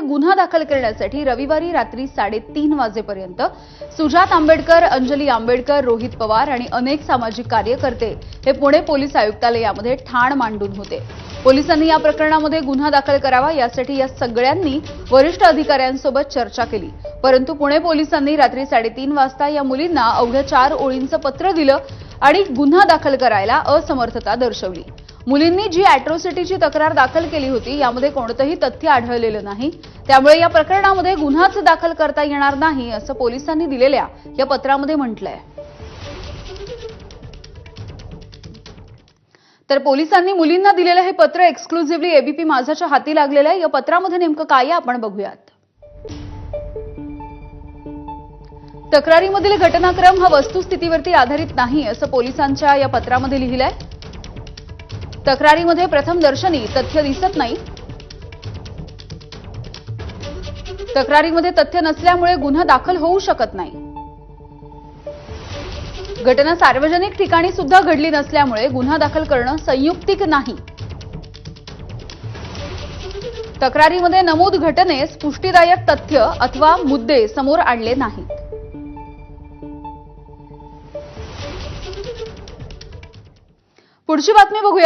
गुन्हा दाखल करण्यासाठी रविवारी रात्री 3:30 वाजेपर्यंत सुजात आंबेडकर, अंजली आंबेडकर, रोहित पवार आणि अनेक सामाजिक कार्यकर्ते हे पुणे पोलीस आयुक्तालयामध्ये ठाण मांडून होते। पोलिसांनी या प्रकरणामध्ये गुन्हा दाखल करावा यासाठी या सगळ्यांनी वरिष्ठ अधिकाऱ्यांसोबत चर्चा केली, परंतु पुणे पोलिसांनी रात्री 3:30 वाजता या मुलींना अवघ्या 4 ओळींचं पत्र दिलं आणि गुन्हा दाखल करायला असमर्थता दर्शवली। मुलींनी जी अॅट्रॉसिटीची तक्रार दाखल केली होती यामध्ये कोणतेही तथ्य आढळलेलं नाही, त्यामुळे या प्रकरणामध्ये गुन्हाच दाखल करता येणार नाही असं पोलिसांनी दिलेल्या या पत्रामध्ये म्हटलंय। तर पोलिसांनी मुलींना दिलेलं हे पत्र एक्सक्लुझिव्हली एबीपी माझाच्या हाती लागलेलं आहे। या पत्रामध्ये नेमकं काय आहे आपण बघूयात। तक्रारीमधील घटनाक्रम हा वस्तुस्थितीवरती आधारित नाही असं पोलिसांच्या या पत्रामध्ये लिहिलंय। तक्रारीमध्ये प्रथम दर्शनी तथ्य दिसत नाही। तक्रारीमध्ये तथ्य नसल्यामुळे गुन्हा दाखल होऊ शकत नाही। घटना सार्वजनिक ठिकाणी सुद्धा घडली नसल्यामुळे गुन्हा दाखल करणं संयुक्तिक नाही। तक्रारीमध्ये नमूद घटनेस पुष्टीदायक तथ्य अथवा मुद्दे समोर आणले नाहीत। पुढची बातमी बघूया।